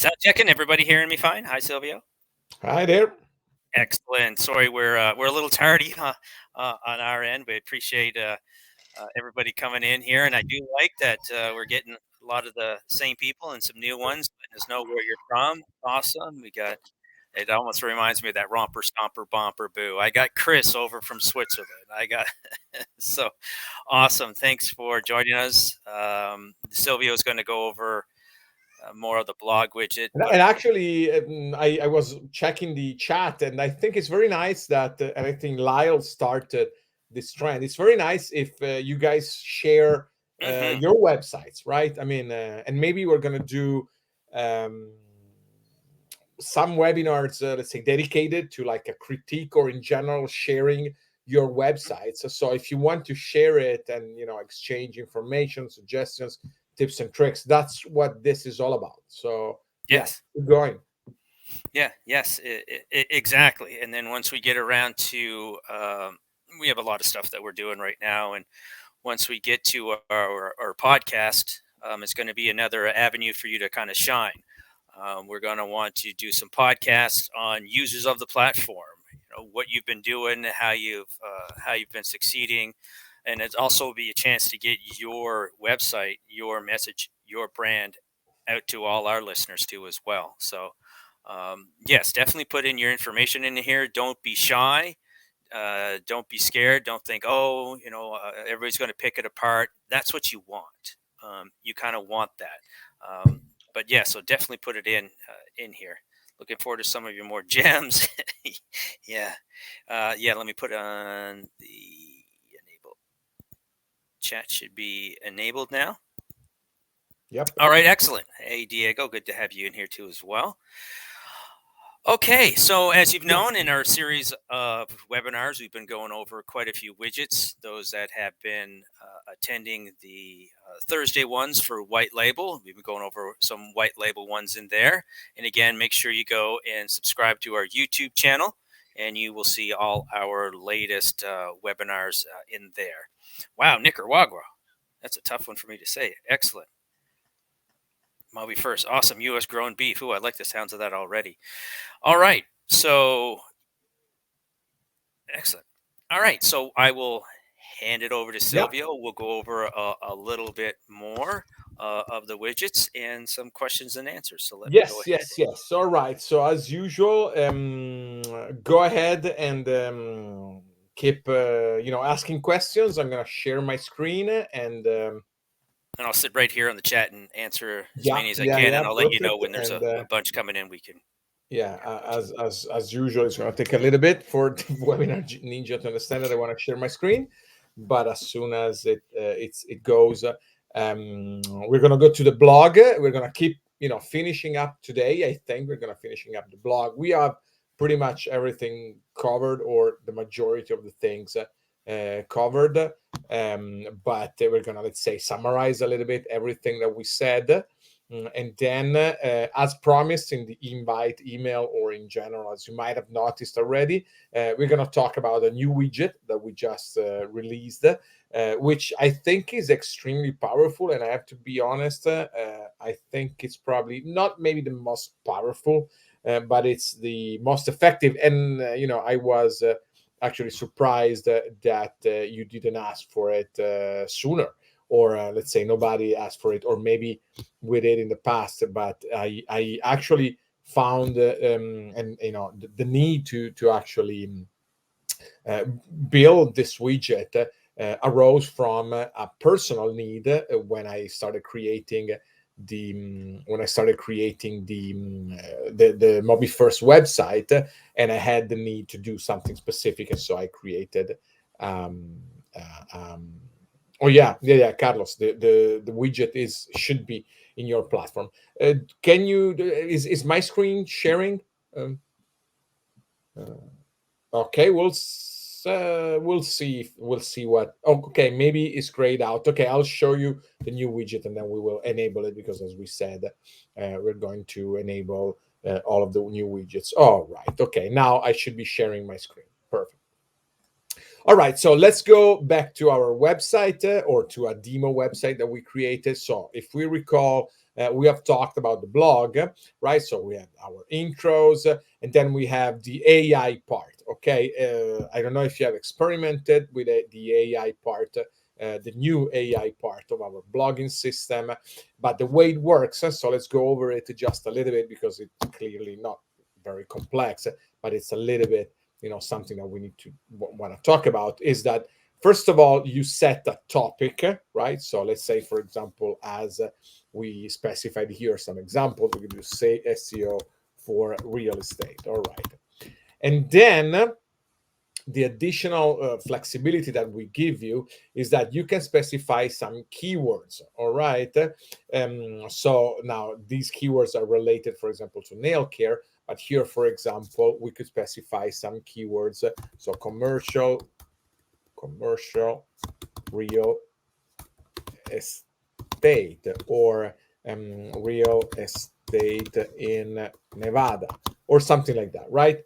Sound checking. Everybody hearing me fine? Hi, Silvio. Hi there. Excellent. Sorry, we're a little tardy on our end. We appreciate everybody coming in here, and I do like that we're getting a lot of the same people and some new ones letting us know where you're from. Awesome. We got. It almost reminds me of that romper stomper bomper boo. I got Chris over from Switzerland. I got so awesome. Thanks for joining us. Silvio's going to go over more of the blog widget, but And actually, I was checking the chat, and I think it's very nice that, and I think Lyle started this trend. It's very nice if you guys share mhm. your websites, right? I mean, and maybe we're going to do um, some webinars, let's say, dedicated to like a critique or in general sharing your websites. So if you want to share it and exchange information, suggestions, tips and tricks, that's what this is all about. So yeah, Yes. keep going. Yeah, yes, exactly. And then once we get around to, we have a lot of stuff that we're doing right now. And once we get to our podcast, it's going to be another avenue for you to kind of shine. We're going to want to do some podcasts on users of the platform, what you've been doing, how you've been succeeding, and it's also be a chance to get your website, your message, your brand out to all our listeners too as well. So yes, definitely put in your information in here. Don't be shy. Don't be scared. Don't think, oh, everybody's going to pick it apart. That's what you want. You kind of want that. But yeah, so definitely put it in here. Looking forward to some of your more gems. Yeah, yeah. Let me put on the enable chat. Should be enabled now. Yep. All right, excellent. Hey, Diego, good to have you in here too as well. Okay, so as you've known in our series of webinars, we've been going over quite a few widgets. Those that have been attending the Thursday ones for white label, we've been going over some white label ones in there. And again, make sure you go and subscribe to our YouTube channel, and you will see all our latest webinars in there. Wow, Nicaragua. That's a tough one for me to say. Excellent. Maui first. Awesome. U.S. grown beef. Ooh, I like the sounds of that already. All right. So excellent. All right. So I will hand it over to Yep. Silvio. We'll go over a little bit more of the widgets and some questions and answers. So let me go Yes, ahead. yes, yes. All right. So as usual, go ahead and keep asking questions. I'm gonna share my screen and And I'll sit right here on the chat and answer as yeah, many as I yeah, can. yeah, And I'll let you know perfect. when there's And a bunch coming in. We can yeah, have questions. as usual, it's gonna take a little bit for the webinar ninja to understand that I want to share my screen, but as soon as it goes, we're gonna go to the blog. We're gonna keep finishing up today. I think we're gonna finishing up the blog. We have pretty much everything covered, or the majority of the things covered. But we're gonna, let's say, summarize a little bit everything that we said. And then, as promised in the invite email, or in general, as you might have noticed already, we're going to talk about a new widget that we just released, which I think is extremely powerful. And I have to be honest, I think it's probably not maybe the most powerful, but it's the most effective. And, I was actually surprised that you didn't ask for it sooner, or let's say nobody asked for it, or maybe we did in the past. But I actually found and the need to actually uh, build this widget arose from a personal need when I started creating the Mobi First website, and I had the need to do something specific, and so I created. Um, um, oh yeah, yeah, yeah, Carlos. The widget is should be in your platform. Can you? Is my screen sharing? Um, Okay, we'll see what. Oh, okay, maybe it's grayed out. Okay, I'll show you the new widget, and then we will enable it, because, as we said, we're going to enable all of the new widgets. All right. Okay, now I should be sharing my screen. Perfect. All right, so let's go back to our website or to a demo website that we created. So if we recall, we have talked about the blog, right? So we have our intros, and then we have the AI part. Okay, I don't know if you have experimented with the AI part, the new AI part of our blogging system, but the way it works. So let's go over it just a little bit because it's clearly not very complex, but it's a little bit, something that we need to want to talk about. Is that, first of all, you set a topic, right? So let's say, for example, as we specified here, some examples, we could just say SEO for real estate. All right, and then the additional flexibility that we give you is that you can specify some keywords. All right, so now these keywords are related, for example, to nail care, but here, for example, we could specify some keywords. So commercial real estate, or real estate in Nevada, or something like that, right?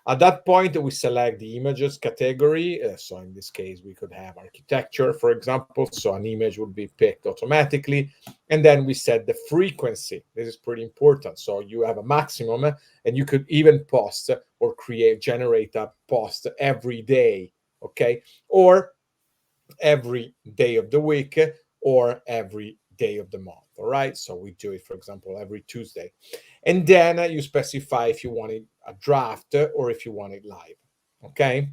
At that point, we select the images category. So in this case, we could have architecture, for example. So an image would be picked automatically. And then we set the frequency. This is pretty important. So you have a maximum, and you could even post or generate a post every day. Okay. Or every day of the week, or every day of the month. All right. So we do it, for example, every Tuesday. And then you specify if you want it a draft or if you want it live. Okay.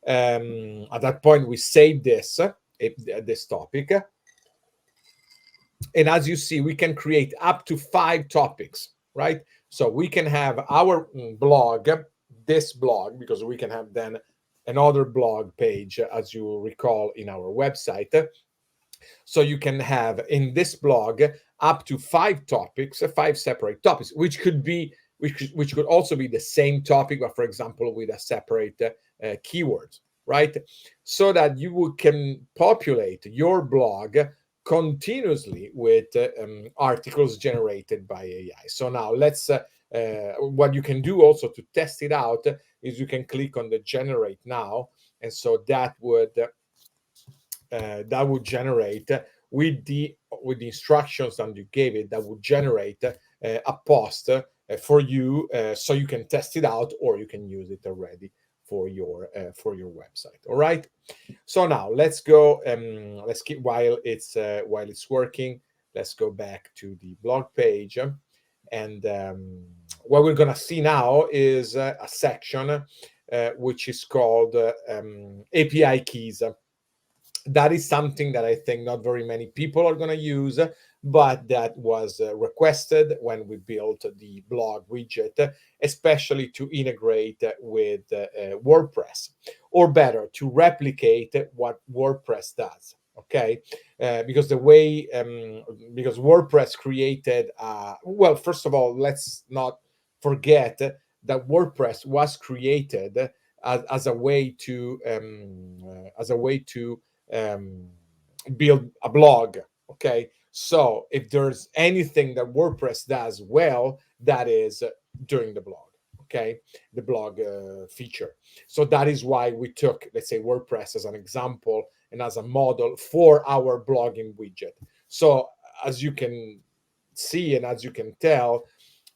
At that point, we save this topic. And as you see, we can create up to 5 topics, right? So we can have our blog, this blog, because we can have then another blog page, as you recall, in our website. So you can have in this blog up to 5 topics, 5 separate topics, which could also be the same topic, but for example, with a separate keyword, right? So that you can populate your blog continuously with articles generated by AI. So now what you can do also to test it out is you can click on the generate now, and so that would generate with the instructions that you gave it, that would generate a post for you, so you can test it out or you can use it already for your website. All right, so now let's go, let's keep while it's working, let's go back to the blog page, and what we're going to see now is a section which is called API keys. That is something that I think not very many people are going to use, but that was requested when we built the blog widget, especially to integrate with WordPress, or better, to replicate what WordPress does. Okay, because because WordPress created, well, first of all, let's not forget that WordPress was created as a way to um, build a blog. Okay, so if there's anything that WordPress does well, that is during the blog. Okay, the blog feature. So that is why we took, let's say, WordPress as an example and as a model for our blogging widget. So as you can see and as you can tell,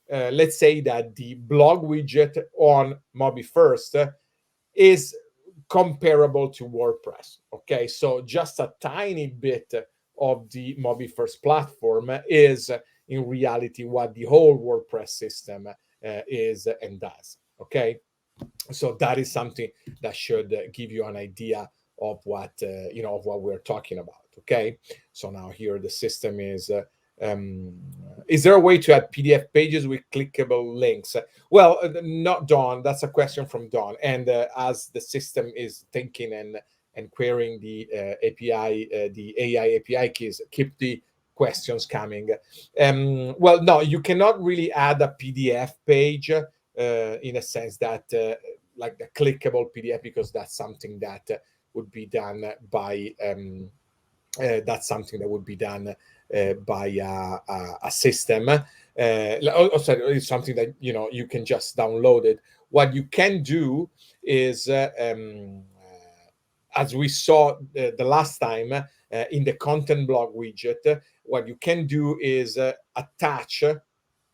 let's say that the blog widget on Mobi First is comparable to WordPress. Okay, so just a tiny bit of the MobiFirst platform is in reality what the whole WordPress system is and does. Okay, so that is something that should give you an idea of what of what we're talking about. Okay, so now here the system um, is there a way to add PDF pages with clickable links? Well, not Don. That's a question from Don. And as the system is thinking and querying the API, the AI API keys, keep the questions coming. Well, no, you cannot really add a PDF page in a sense that like the clickable PDF, because that's something that would be done by that's something that would be done by a system. Also, it's something that you can just download it. What you can do is as we saw the last time in the content blog widget, what you can do is attach a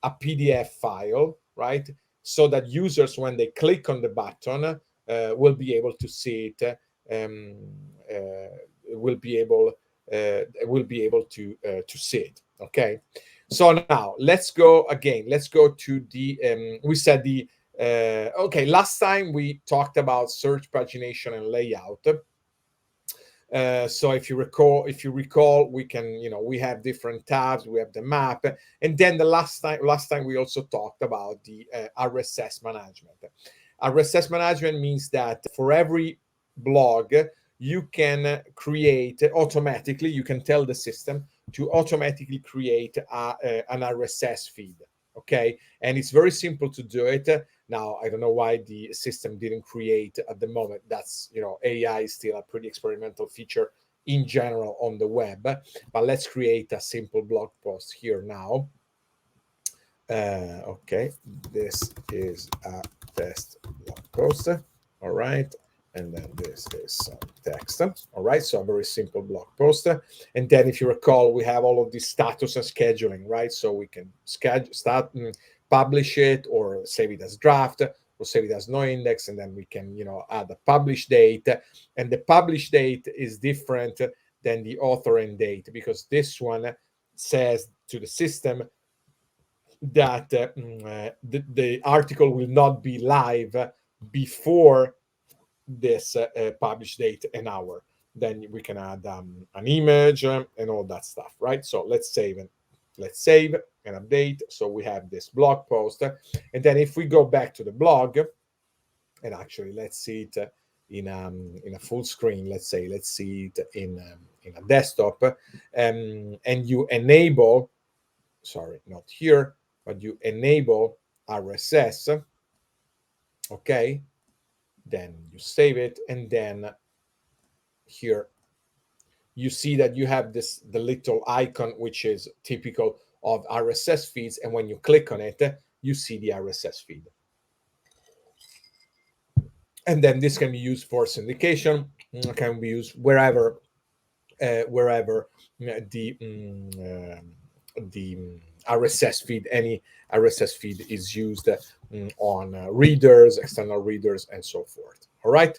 PDF file, right? So that users, when they click on the button, will be able to see it. Will be able to see it. Okay. So now let's go again. Let's go to the. We said the. Okay. Last time we talked about search pagination and layout. So if you recall, we can, we have different tabs. We have the map, and then the last time we also talked about the RSS management. RSS management means that for every blog, you can create automatically. You can tell the system to automatically create an RSS feed. Okay, and it's very simple to do it. Now, I don't know why the system didn't create at the moment. That's, AI is still a pretty experimental feature in general on the web. But let's create a simple blog post here now. Okay, this is a test blog post. All right. And then this is some text. All right. So a very simple blog post. And then if you recall, we have all of this status and scheduling, right? So we can start and publish it or save it as draft or save it as no index. And then we can, add a publish date. And the publish date is different than the author end date because this one says to the system that the article will not be live before this publish date an hour. Then we can add an image and all that stuff, right? So let's save and update. So we have this blog post, and then if we go back to the blog, and actually let's see it in a full screen. Let's see it in a desktop, and you enable. Sorry, not here, but you enable RSS. Okay, then you save it, and then here you see that you have the little icon which is typical of RSS feeds, and when you click on it, you see the RSS feed. And then this can be used for syndication, can be used wherever the RSS feed, any RSS feed is used on readers, external readers, and so forth. All right.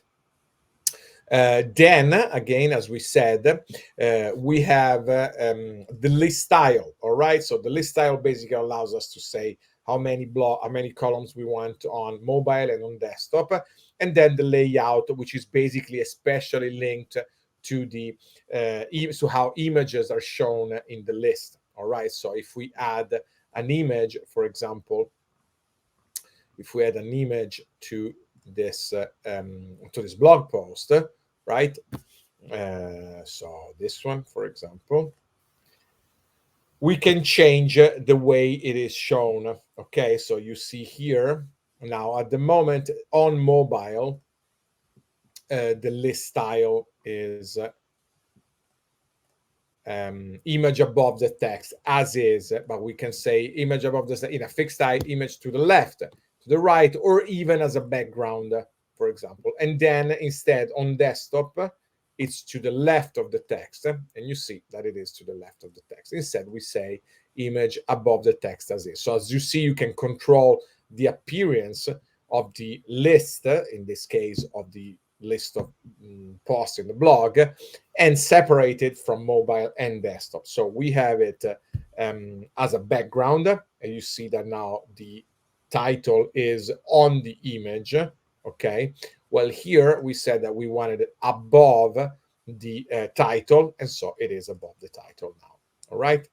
Then again, as we said, we have the list style. All right. So the list style basically allows us to say how many columns we want on mobile and on desktop, and then the layout, which is basically especially linked to the so how images are shown in the list. All right. So if we add an image, for example, if we add an image to this blog post, right? So this one, for example, we can change the way it is shown. Okay, so you see here now at the moment on mobile, the list style is image above the text as is, but we can say image above the in a fixed height, image to the left, to the right, or even as a background, for example. And then instead on desktop, it's to the left of the text, and you see that it is to the left of the text. Instead, we say image above the text as is. So as you see, you can control the appearance of the list, in this case of the list of posts in the blog, and separate it from mobile and desktop. So we have it as a background, and you see that now the title is on the image. Okay, well, here we said that we wanted it above the title, and so it is above the title now. All right.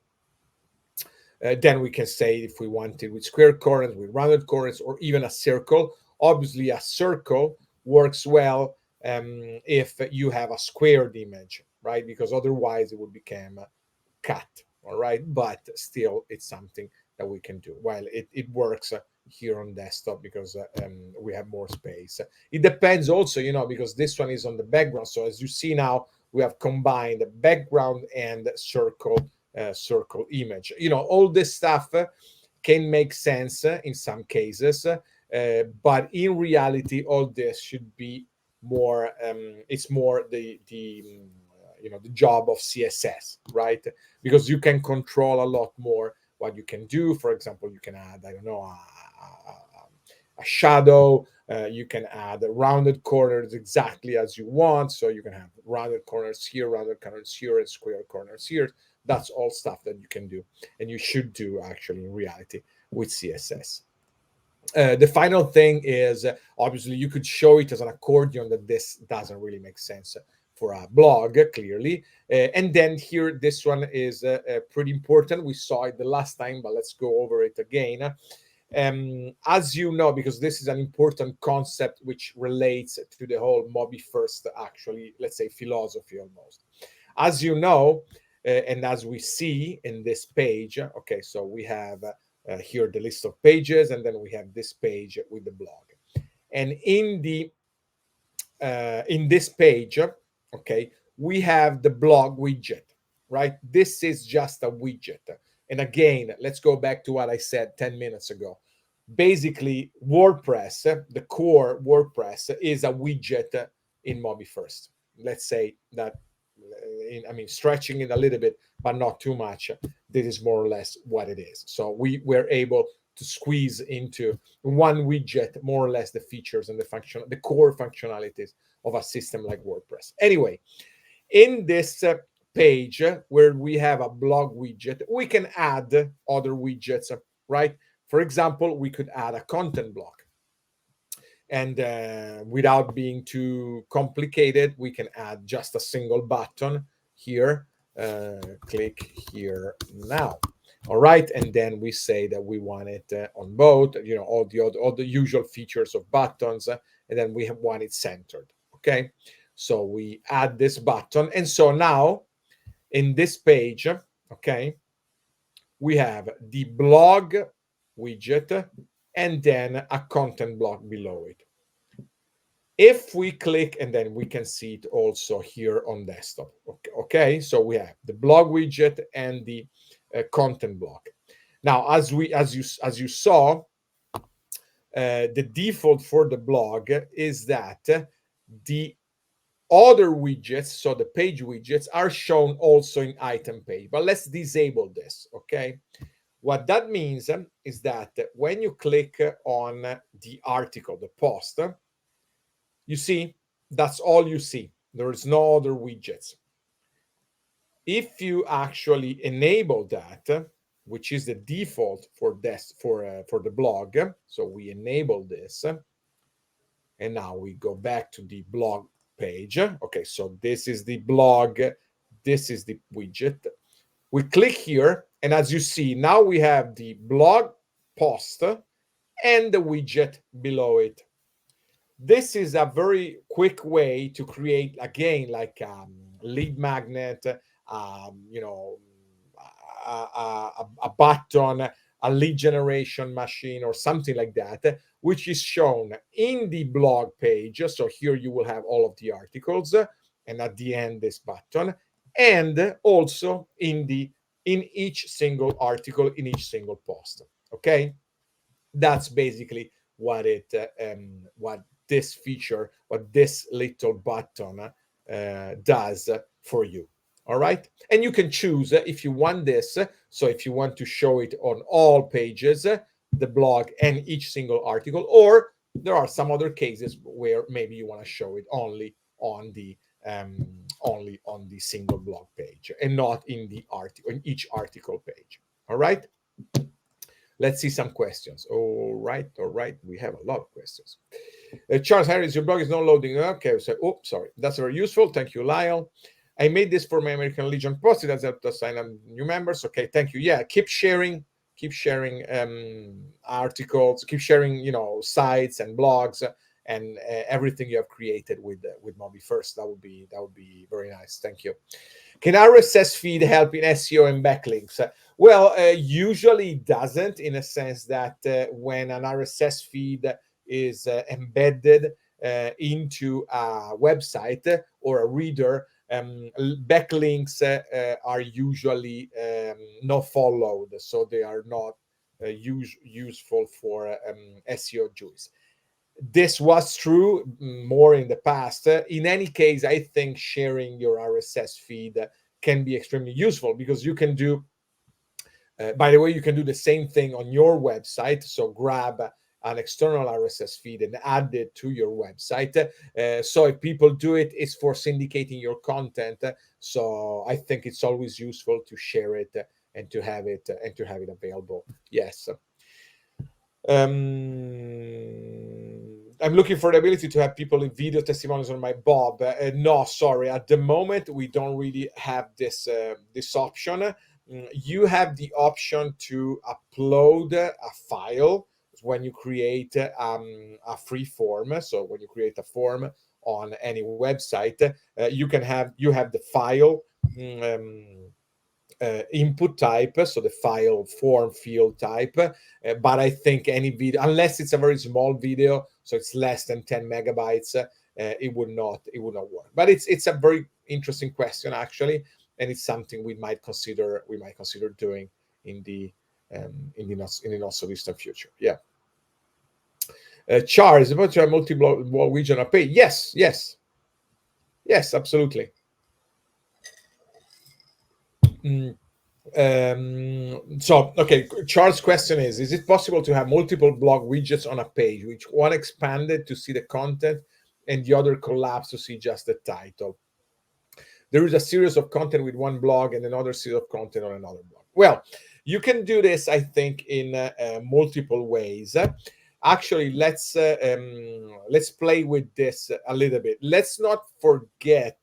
Then we can say if we want it with square corners, with rounded corners, or even a circle. Obviously, a circle works well if you have a squared image, right? Because otherwise it would become cut, all right? But still, it's something that we can do. While it works here on desktop because we have more space. It depends also, because this one is on the background. So as you see now, we have combined background and circle image. All this stuff can make sense in some cases, but in reality, all this should be it's more the job of CSS, right? Because you can control a lot more what you can do. For example, you can add, I don't know, a shadow. You can add rounded corners exactly as you want. So you can have rounded corners here, rounded corners here, and square corners here. That's all stuff that you can do, and you should do actually in reality with CSS. The final thing is obviously you could show it as an accordion, that this doesn't really make sense for a blog, clearly. And then here, this one is pretty important. We saw it the last time, but let's go over it again. As you know, because this is an important concept which relates to the whole Mobi First, actually, let's say philosophy almost. As you know, and as we see in this page, okay, so we have here the list of pages, and then we have this page with the blog. And in this page, okay, we have the blog widget, right? This is just a widget. And again, let's go back to what I said 10 minutes ago. Basically, WordPress, the core WordPress, is a widget in Mobi First. Let's say that, I mean, stretching it a little bit, but not too much. This is more or less what it is. So we were able to squeeze into one widget more or less the features and the core functionalities of a system like WordPress. Anyway, in this page where we have a blog widget, we can add other widgets, right? For example, we could add a content block. And without being too complicated, we can add just a single button here. Click here now. All right, and then we say that we want it on both, all the usual features of buttons, and then we want it centered. Okay, so we add this button, and so now in this page, okay, we have the blog widget and then a content block below it. If we click, and then we can see it also here on desktop. Okay, so we have the blog widget and the content block. Now, as you saw, the default for the blog is that the other widgets, so the page widgets, are shown also in item page. But let's disable this. Okay, what that means is that when you click on the article, the post, you see, that's all you see. There is no other widgets. If you actually enable that, which is the default for this for the blog, so we enable this, and now we go back to the blog page. Okay, so this is the blog, this is the widget. We click here, and as you see, now we have the blog post and the widget below it. This is a very quick way to create, again, like lead magnet, you know, a button, a lead generation machine, or something like that, which is shown in the blog page. So here you will have all of the articles, and at the end this button, and also in each single article, in each single post. Okay, that's basically what this feature, what this little button does for you. All right, and you can choose if you want this. So if you want to show it on all pages, the blog and each single article, or there are some other cases where maybe you want to show it um, only on the single blog page and not in the article, in each article page. All right, let's see some questions. All right, we have a lot of questions. Charles Harris, your blog is not loading. Okay, so, oh, sorry. That's very useful. Thank you, Lyle. I made this for my American Legion post. It has helped us sign up new members. Okay, thank you. Yeah, keep sharing articles, keep sharing, sites and blogs and everything you have created with Mobi First. That would be very nice. Thank you. Can RSS feed help in SEO and backlinks? Well, usually it doesn't, in a sense that when an RSS feed is embedded into a website or a reader, backlinks are usually not followed, so they are not useful for SEO juice. This was true more in the past. In any case, I think sharing your RSS feed can be extremely useful, because you can do, by the way, you can do the same thing on your website. So grab an external RSS feed and add it to your website. So if people do it, it's for syndicating your content. So I think it's always useful to share it and to have it available. Yes. I'm looking for the ability to have people in video testimonials on my Bob. No, sorry. At the moment, we don't really have this option. You have the option to upload a file when you create a free form. So when you create a form on any website, you have the file. Input type, so the file form field type. But I think any video, unless it's a very small video, so it's less than 10 megabytes, it would not work. But it's a very interesting question, actually, and it's something we might consider doing in the not so distant future. Yeah. Charles, about your multi-blog regional page. Yes, yes, yes, absolutely. Mm, so, okay, Charles' question is it possible to have multiple blog widgets on a page, which one expanded to see the content and the other collapsed to see just the title? There is a series of content with one blog and another series of content on another blog. Well, you can do this, I think, in multiple ways. Actually, let's play with this a little bit. Let's not forget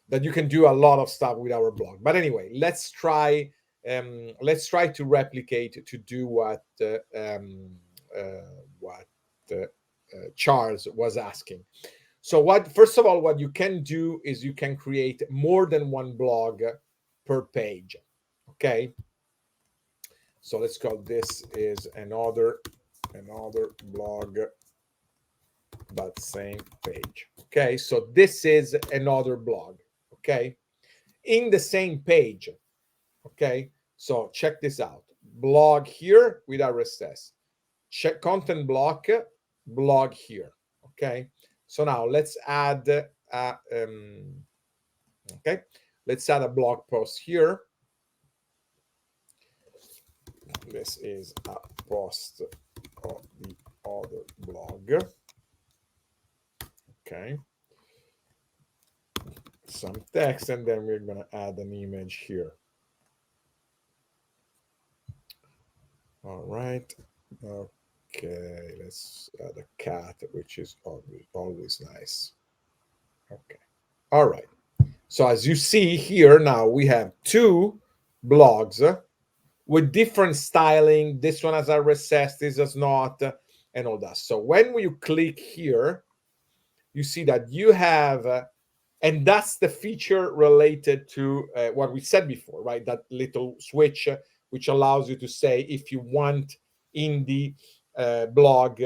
that you can do a lot of stuff with our blog. But anyway, let's try to replicate to do what Charles was asking. So what first of all, what you can do is you can create more than one blog per page. Okay. So let's call this is another blog but same page. Okay, so this is another blog. Okay, in the same page. Okay, so check this out. Blog here with RSS. Check content block, blog here. Okay, so now let's add okay, let's add a blog post here. This is a post of the other blog. Okay, some text, and then we're going to add an image here. All right. Okay, let's add a cat, which is always nice. Okay. All right. So as you see here, now we have two blogs with different styling. This one has RSS, this does not, and all that. So when you click here, you see that you have, and that's the feature related to what we said before, right? That little switch, which allows you to say if you want in the blog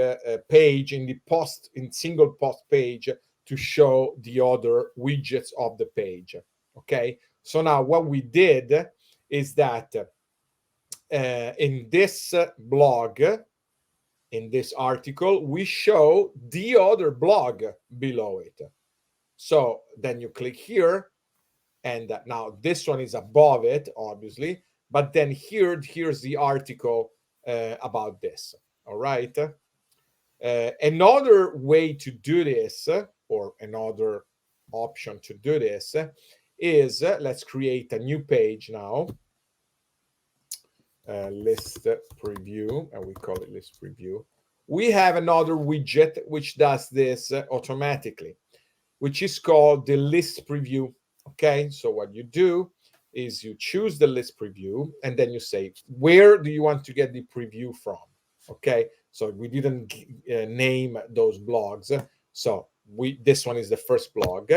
page, in the post, in single post page, to show the other widgets of the page. Okay. So now what we did is that in this blog, in this article, we show the other blog below it. So then you click here, and now this one is above it, obviously, but then here's the article about this. All right. Another way to do this, or another option to do this, is let's create a new page now. List preview, and we call it list preview. We have another widget which does this automatically, which is called the list preview. Okay, so what you do is you choose the list preview, and then you say, where do you want to get the preview from? Okay, so we didn't name those blogs. So this one is the first blog.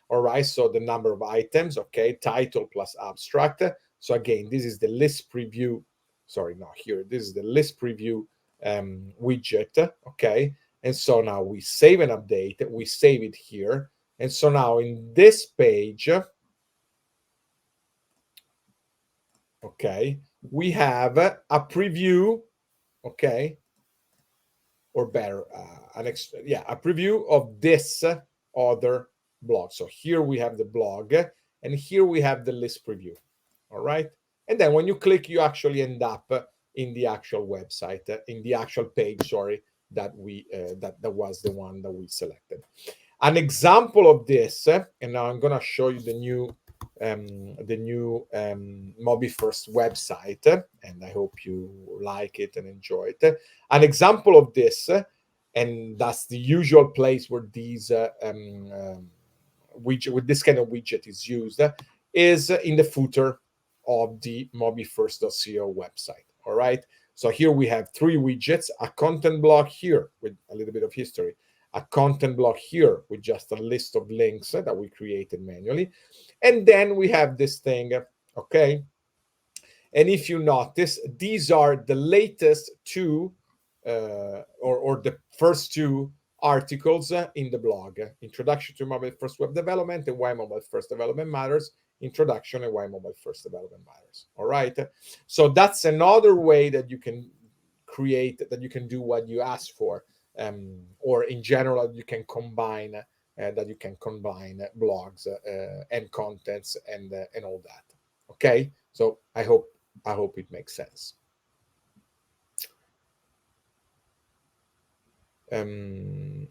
All right, so the number of items, okay, title plus abstract. So again, this is the list preview. Sorry, not here. This is the list preview widget. Okay, and so now we save and update. We save it here. And so now in this page, okay, we have a preview, okay, or better, yeah, a preview of this other blog. So here we have the blog, and here we have the list preview. All right, and then when you click, you actually end up in the actual website, in the actual page. Sorry, that was the one that we selected. An example of this, and now I'm gonna show you the new Mobi First website, and I hope you like it and enjoy it. An example of this, and that's the usual place where these widget, with this kind of widget is used, is in the footer of the mobifirst.co website. All right. So here we have three widgets: a content block here with a little bit of history, a content block here with just a list of links that we created manually, and then we have this thing. Okay, and if you notice, these are the latest two, or the first two articles in the blog: Introduction to Mobile First Web Development and Why Mobile First Development Matters, Introduction and Why Mobile First Development Matters. All right. So that's another way that you can create, that you can do what you ask for, or in general, you can combine. That you can combine blogs and contents and all that. Okay, so I hope it makes sense.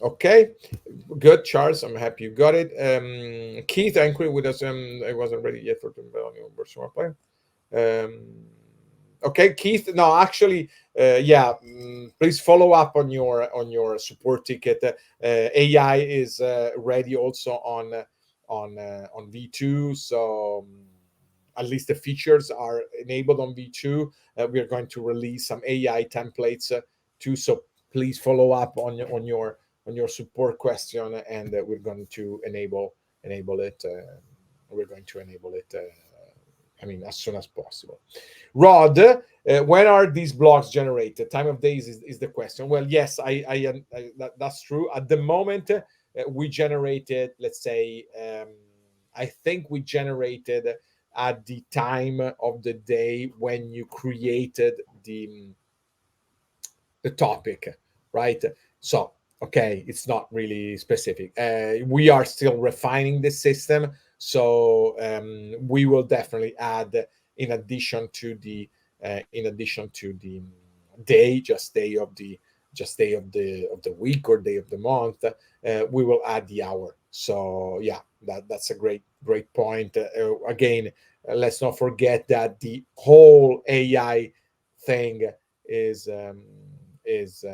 Okay, good, Charles. I'm happy you got it. Keith, inquiry with us. I wasn't ready yet for the version 1. Okay, Keith. No, actually, yeah. Please follow up on your support ticket. AI is ready also on V2. So at least the features are enabled on V2. We are going to release some AI templates too. So please follow up on your support question, and we're going to enable it. We're going to enable it. I mean, as soon as possible. Rod, when are these blocks generated? Time of days is the question. Well, yes, that's true. At the moment, we generated, let's say, I think we generated at the time of the day when you created the topic, right? So, okay, it's not really specific. We are still refining the system, so we will definitely add, in addition to the day, just day of the week or day of the month, we will add the hour. So yeah, that's a great point. Again, let's not forget that the whole AI thing is is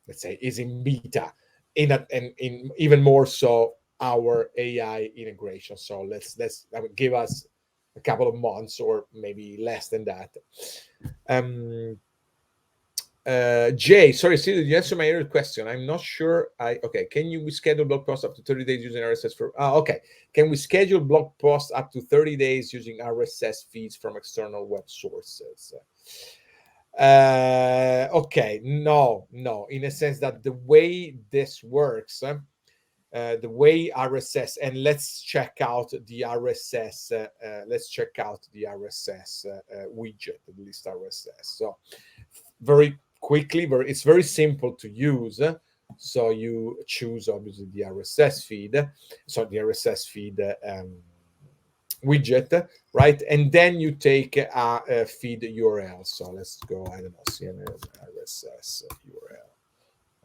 let's say is in beta, and in even more so our AI integration. So let's I mean, give us a couple of months or maybe less than that. um Jay, sorry, Silvio, you answer my earlier question. I'm not sure. Okay. Can you schedule blog posts up to 30 days using RSS for? Okay. Can we schedule blog posts up to 30 days using RSS feeds from external web sources? Okay, no. In a sense that the way this works, the way RSS, and let's check out the RSS. Let's check out the RSS widget, the list RSS. So very quickly, it's very simple to use. So you choose obviously the RSS feed. So the RSS feed widget, right? And then you take a feed URL. So let's go, I don't know, CNN RSS URL.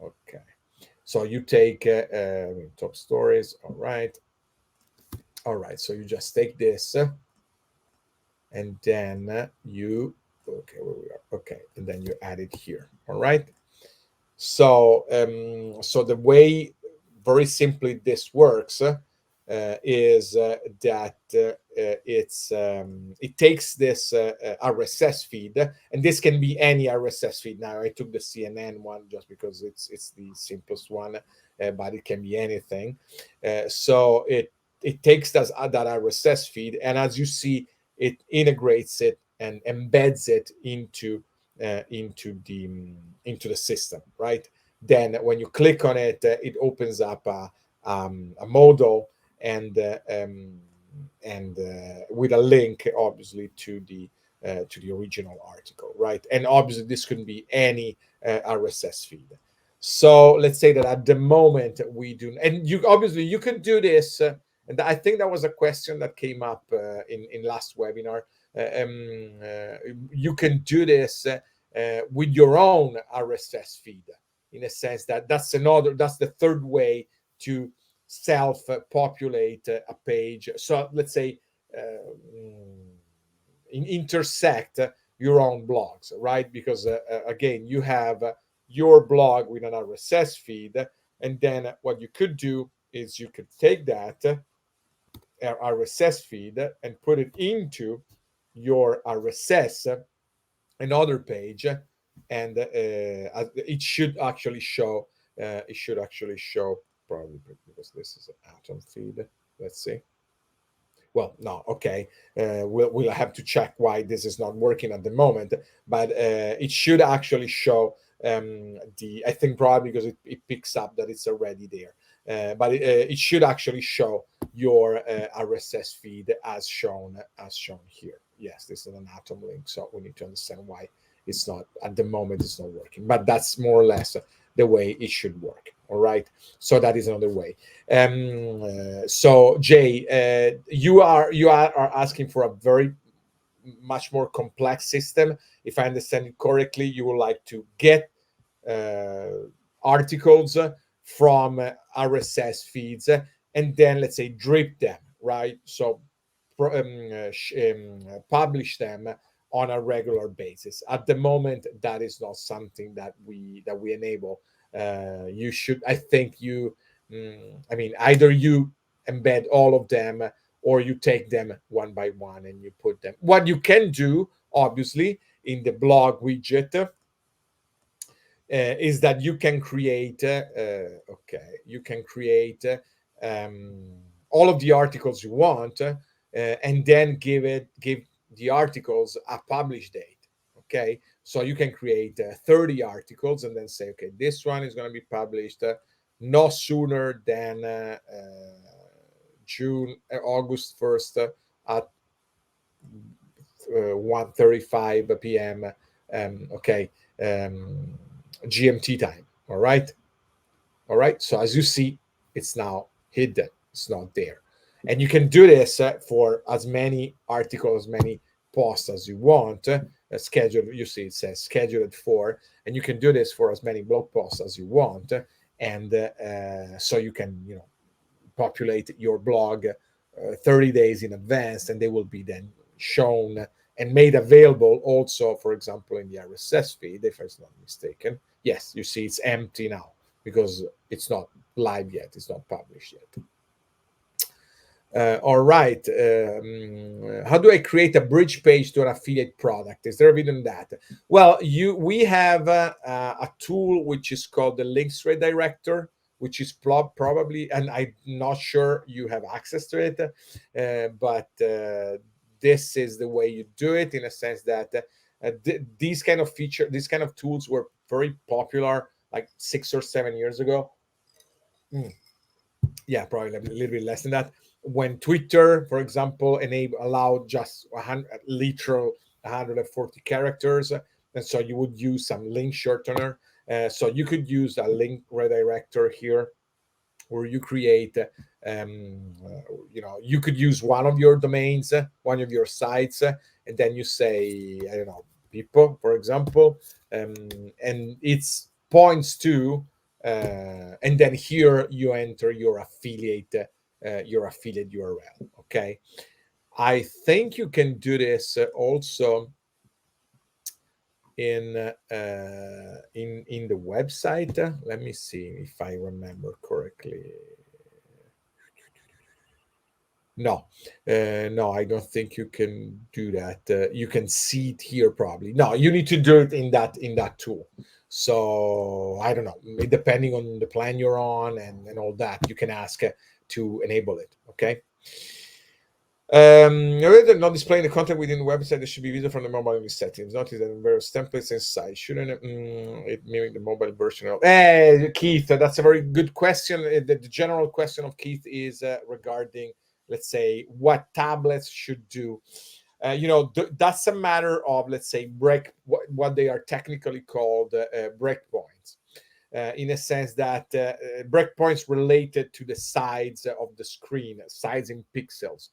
Okay. So you take top stories. All right. All right. So you just take this and then you, okay, where we are. Okay. And then you add it here. All right. So, so the way, very simply, this works is that it takes this RSS feed, and this can be any RSS feed. Now, I took the CNN one just because it's the simplest one, but it can be anything. So it takes that RSS feed, and as you see, it integrates it and embeds it into the system, right? Then when you click on it, it opens up a modal and with a link, obviously, to to the original article, right? And obviously this could be any RSS feed. So let's say that at the moment we do, and you obviously you can do this, and I think that was a question that came up in last webinar. You can do this with your own RSS feed, in a sense that that's the third way to self populate a page. So let's say intersect your own blogs, right? Because again, you have your blog with an RSS feed, and then what you could do is you could take that RSS feed and put it into your RSS another page, and it should actually show. It should actually show, probably because this is an Atom feed. Let's see. Well, no, okay. We'll have to check why this is not working at the moment, but it should actually show the. I think probably because it picks up that it's already there, but it should actually show your RSS feed as shown here. Yes, this is an Atom link, so we need to understand why it's not at the moment. It's not working, but that's more or less the way it should work. All right, so that is another way. So Jay, you are asking for a very much more complex system. If I understand it correctly, you would like to get uh, articles from RSS feeds, and then let's say drip them, right? So publish them on a regular basis. At the moment, that is not something that we enable. You should, I think, I mean, either you embed all of them or you take them one by one and you put them. What you can do, obviously, in the blog widget is that you can create you can create all of the articles you want, and then give the articles a publish date. Okay, so you can create 30 articles and then say, okay, this one is going to be published no sooner than June August 1st at 1:35 p.m. Okay, GMT time. All right. So as you see, it's now hidden. It's not there, and you can do this for as many articles, as many posts as you want. Schedule. You see, it says scheduled for, and you can do this for as many blog posts as you want, and so you can populate your blog 30 days in advance, and they will be then shown and made available also, for example, in the RSS feed, if I'm not mistaken. Yes, you see it's empty now because it's not live yet, it's not published yet. All right. How do I create a bridge page to an affiliate product? Is there a video on that? Well, we have a tool which is called the links redirector, which is probably, and I'm not sure you have access to it, but this is the way you do it, in a sense that these kind of these kind of tools were very popular like 6 or 7 years ago. Mm, yeah, probably a little bit less than that. When Twitter, for example, allowed just 100, literal 140 characters, and so you would use some link shortener. So you could use a link redirector here, where you create, you could use one of your domains, one of your sites, and then you say, I don't know, people, for example, and it's points to, and then here you enter your affiliate URL. Okay, I think you can do this also in the website. Let me see if I remember correctly. No, no, I don't think you can do that. You can see it here probably. No, you need to do it in that tool. So I don't know. Depending on the plan you're on and all that, you can ask to enable it. Okay. Not displaying the content within the website that should be visible from the mobile settings. Notice that various templates inside shouldn't it mimic the mobile version of? Keith, that's a very good question. The general question of Keith is regarding, let's say, what tablets should do. That's a matter of, let's say, what they are technically called breakpoints, in a sense that breakpoints related to the sides of the screen, sides in pixels.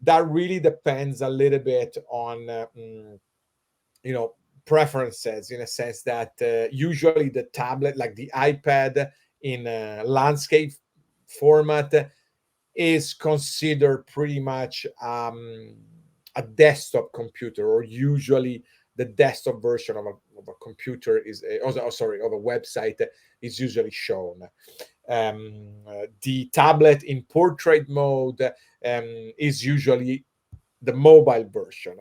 That really depends a little bit on you know preferences, in a sense that usually the tablet, like the iPad in landscape format, is considered pretty much a desktop computer, or usually the desktop version of a computer is sorry, of a website is usually shown. The tablet in portrait mode is usually the mobile version.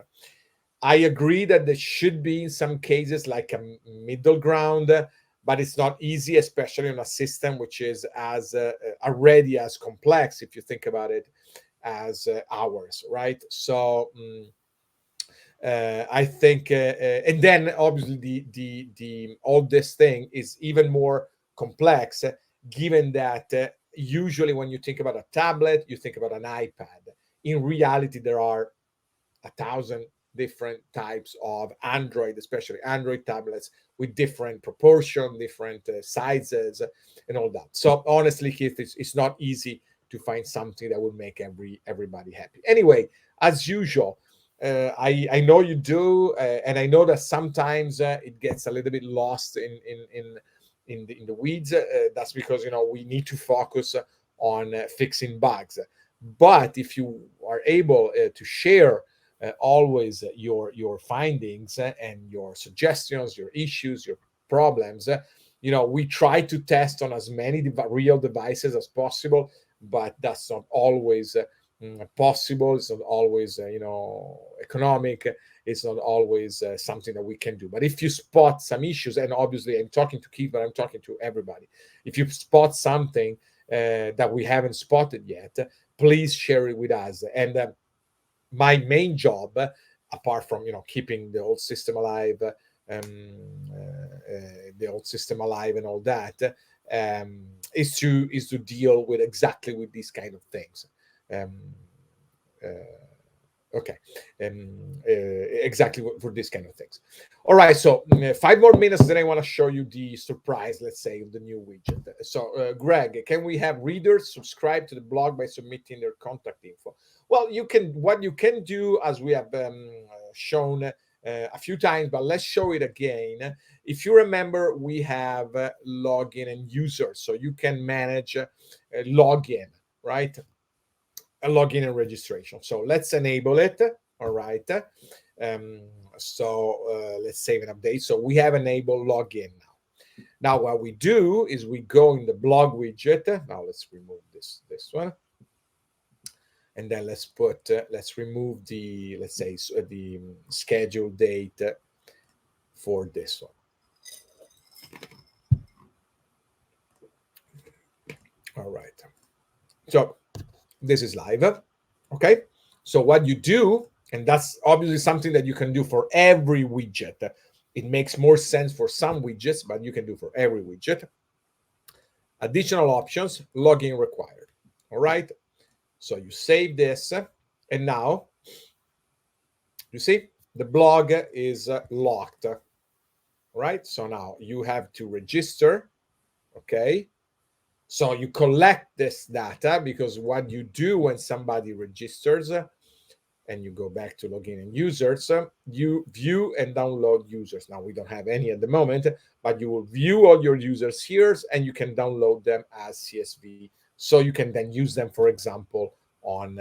I agree that there should be in some cases like a middle ground, but it's not easy, especially on a system which is as already as complex, if you think about it, as ours, right? So I think, and then obviously the all this thing is even more complex, given that usually when you think about a tablet, you think about an iPad. In reality, there are 1,000 different types of Android, especially Android tablets, with different proportion, different sizes, and all that. So honestly, Keith, it's not easy to find something that would make everybody happy. Anyway, as usual, I know you do, and I know that sometimes it gets a little bit lost in the weeds. That's because we need to focus on fixing bugs. But if you are able to share always your findings and your suggestions, your issues, your problems. We try to test on as many real devices as possible, but that's not always possible. It's not always economic. It's not always something that we can do. But if you spot some issues, and obviously I'm talking to Keith, but I'm talking to everybody. If you spot something that we haven't spotted yet, please share it with us. And my main job, apart from keeping the old system alive, the old system alive and all that, is to deal with exactly with these kind of things. Um, okay, exactly for these kind of things. All right, so 5 more minutes, then I want to show you the surprise, let's say, of the new widget. So Greg, can we have readers subscribe to the blog by submitting their contact info? Well, what you can do, as we have shown a few times, but let's show it again. If you remember, we have login and user, so you can manage login, right? A login and registration. So let's enable it. All right. Um, let's save and update. So we have enabled login now. Now what we do is we go in the blog widget. Now let's remove this one, and then let's remove the, let's say, the schedule date for this one. All right. So this is live. Okay. So what you do, and that's obviously something that you can do for every widget. It makes more sense for some widgets, but you can do for every widget. Additional options, login required. All right. So you save this, and now you see the blog is locked. All right. So now you have to register. Okay. So you collect this data, because what you do when somebody registers, and you go back to login and users, you view and download users. Now we don't have any at the moment, but you will view all your users here, and you can download them as CSV, so you can then use them, for example, on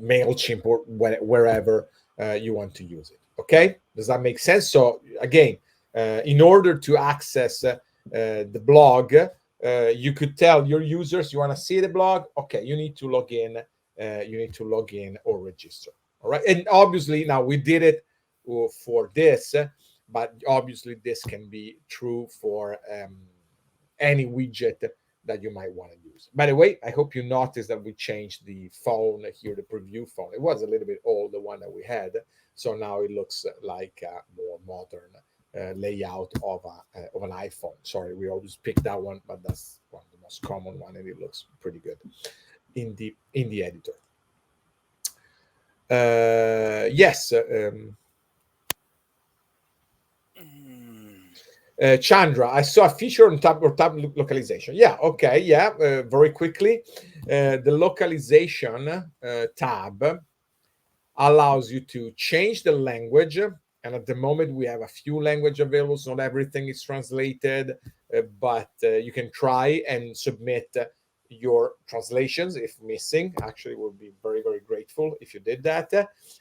Mailchimp, or wherever you want to use it. Okay, does that make sense? So again, in order to access the blog, you could tell your users you want to see the blog. Okay, you need to log in. You need to log in or register. All right, and obviously now we did it for this, but obviously this can be true for any widget that you might want to use. By the way, I hope you noticed that we changed the phone here, the preview phone. It was a little bit old, the one that we had, so now it looks like a more modern layout of an iPhone. Sorry, we always pick that one, but that's one of the most common one, and it looks pretty good in the editor. Yes. Mm. Chandra, I saw a feature on localization. Yeah, okay, yeah. Very quickly, the localization tab allows you to change the language. And at the moment, we have a few language available, so not everything is translated, but you can try and submit your translations if missing. Actually, we'll be very, very grateful if you did that,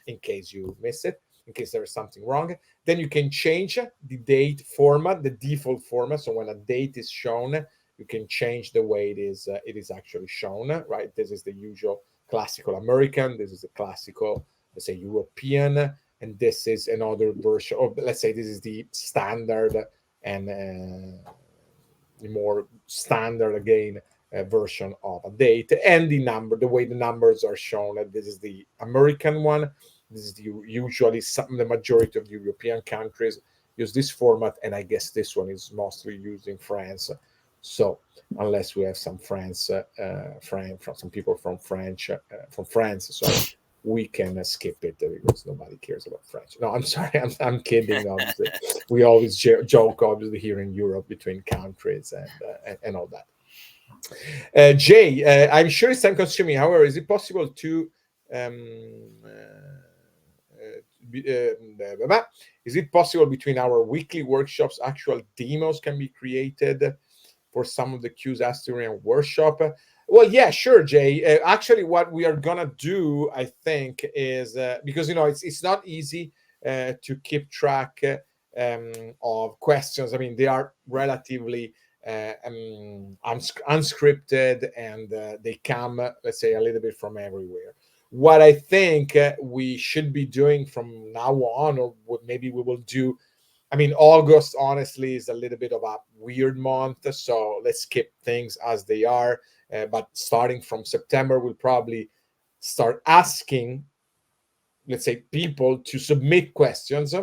in case you miss it, in case there is something wrong. Then you can change the date format, the default format. So when a date is shown, you can change the way it is actually shown, right? This is the usual classical American. This is the classical, let's say, European, and this is another version, or let's say this is the standard and the more standard again version of a date, and the number, the way the numbers are shown. This is the American one. This is usually the majority of the European countries use this format, and I guess this one is mostly used in France. So unless we have some from some people from France, sorry, we can skip it because nobody cares about French. No, I'm sorry, I'm kidding. Obviously, we always joke, obviously, here in Europe between countries and all that. Jay, I'm sure it's time consuming. However, is it possible to is it possible between our weekly workshops, actual demos can be created for some of the cues asked during a workshop? Well, yeah, sure, Jay. Actually, what we are gonna do, I think, is because it's not easy to keep track of questions. I mean, they are relatively unscripted, and they come, let's say, a little bit from everywhere. What I think we should be doing from now on, or what maybe we will do, I mean, August honestly is a little bit of a weird month, so let's keep things as they are. But starting from September, we'll probably start asking, let's say, people to submit questions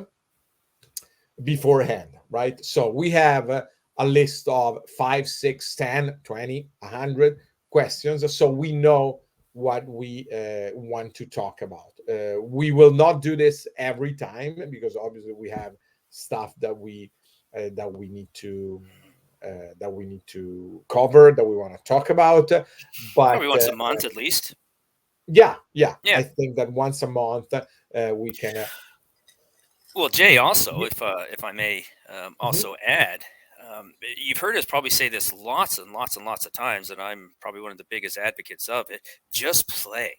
beforehand, right? So we have a list of 5, 6, 10, 20, 100 questions, so we know what we want to talk about. We will not do this every time because obviously we have stuff that we need to cover, that we want to talk about. Probably But once a month at least. yeah, I Yeah. think that once a month we can. Well, Jay, also, Y- if I may, mhm. also add, you've heard us probably say this lots and lots and lots of times, and I'm probably one of the biggest advocates of it. Just play.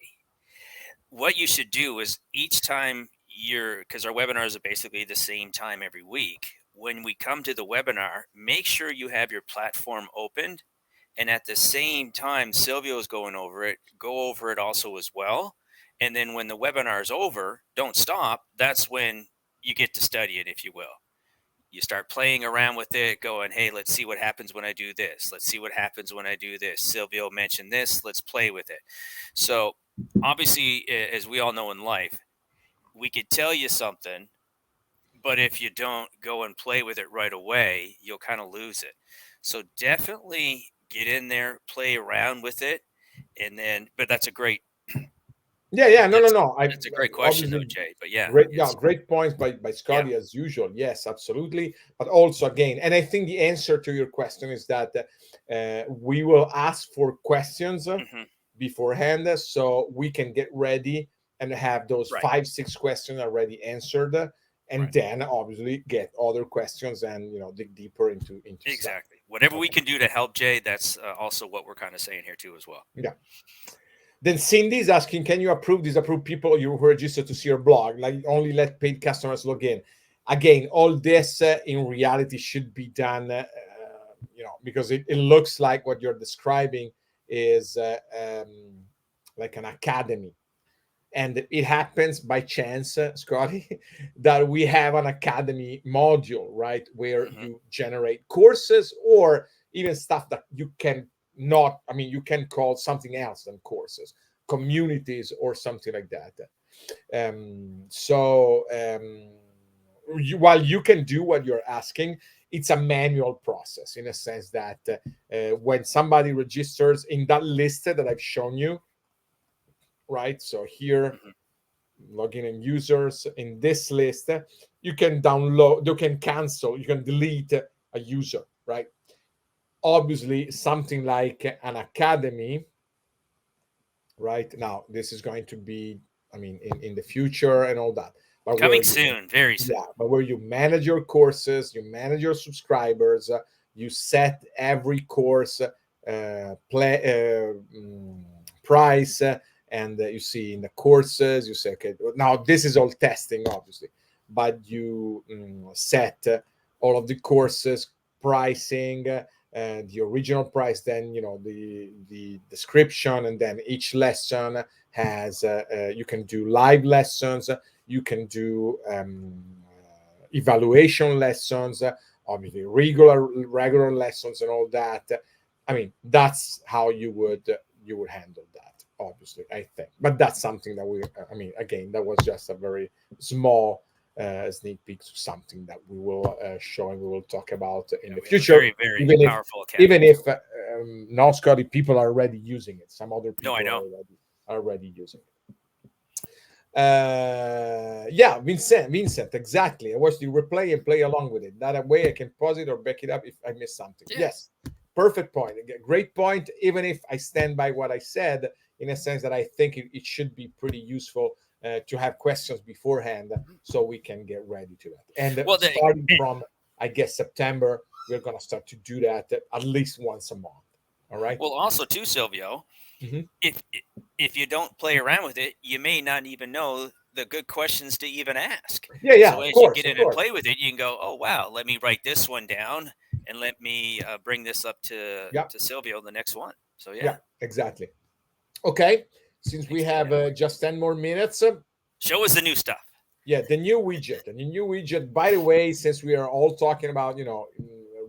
What you should do is each time because our webinars are basically the same time every week. When we come to the webinar, make sure you have your platform opened, and at the same time Silvio is going over it, go over it also as well. And then when the webinar is over, don't stop. That's when you get to study it, if you will. You start playing around with it, going, hey, let's see what happens when I do this. Let's see what happens when I do this. Silvio mentioned this. Let's play with it. So, obviously, as we all know in life, we could tell you something, but if you don't go and play with it right away, you'll kind of lose it. So, definitely get in there, play around with it. And then, but Yeah, no, no, that's, no. I that's a great question though, obviously Jay. But yeah, great, yeah, it's, great points by yeah. Scotty as usual. Yes, absolutely. But also again, and I think the answer to your question is that we will ask for questions Hmm. beforehand, so we can get ready and have those Right, 5, 6 questions already answered, and right. then obviously get other questions and dig deeper into stuff. Exactly. Whatever we Okay. can do to help Jay, that's also what we're kind of saying here too as well. Yeah. Then Cindy is asking, can you approve, disapprove people you who register to see your blog? Like only let paid customers log in. Again, all this in reality should be done, because it looks like what you're describing is like an academy. And it happens by chance, Scotty, that we have an academy module, right, where Hmm. you generate courses or even stuff that you can not, I mean, you can call something else than courses, communities or something like that. While you can do what you're asking, it's a manual process in a sense that when somebody registers in that list that I've shown you, right? So here Hmm. login and users. In this list, you can download, you can cancel, you can delete a user, right? Obviously, something like an academy, right? Now, this is going to be, I mean, in the future and all that. But Coming where, soon, very soon. yeah, but where you manage your courses, you manage your subscribers, you set every course price, and you see in the courses, you say, okay, now this is all testing, obviously, but you set all of the courses pricing. The original price, then the description, and then each lesson has you can do live lessons, you can do evaluation lessons, obviously regular lessons and all that. I mean, that's how you would handle that, obviously, I think. But that's something that I mean, again, that was just a very small sneak peek of something that we will show and we will talk about in Yeah, the we have a future, very, very even if powerful even academy. if now, Scotty, people are already using it. Some other No, I people know. are already using it. Yeah, Vincent, exactly. I watch the replay and play along with it. That way I can pause it or back it up if I miss something. Yeah. Yes, perfect point. Great point. Even if I stand by what I said, in a sense that I think it should be pretty useful to have questions beforehand so we can get ready to that. And Well, starting from, I guess, September, we're going to start to do that at least once a month. All right. well, also too, Silvio, Mm-hmm. if if you don't play around with it, you may not even know the good questions to even ask. Yeah, yeah, So of as you course, get of in and course. play with it, you can go, "Oh wow, let me write this one down, and let me bring this up Yeah, to Silvio the next one." So yeah, yeah, exactly. Okay, since we thanks for the have input. just 10 more minutes, Show us the new stuff. yeah, the new widget. And the new widget, by the way, since we are all talking about,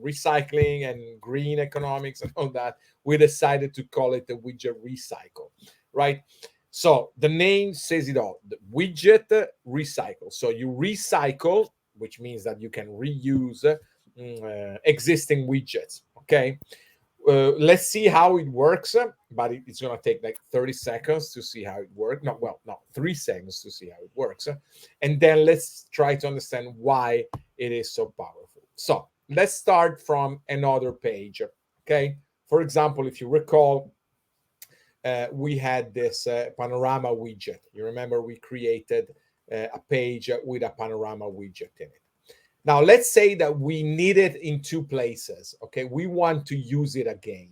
recycling and green economics and all that, we decided to call it the widget recycle, right? So the name says it all, the widget recycle. So you recycle, which means that you can reuse existing widgets, okay? Let's see how it works, but it's going to take like 30 seconds to see how it works. No, well, no, 3 seconds to see how it works. And then let's try to understand why it is so powerful. So let's start from another page. Okay. For example, if you recall, we had this panorama widget. You remember we created a page with a panorama widget in it. Now, let's say that we need it in two places. Okay, we want to use it again.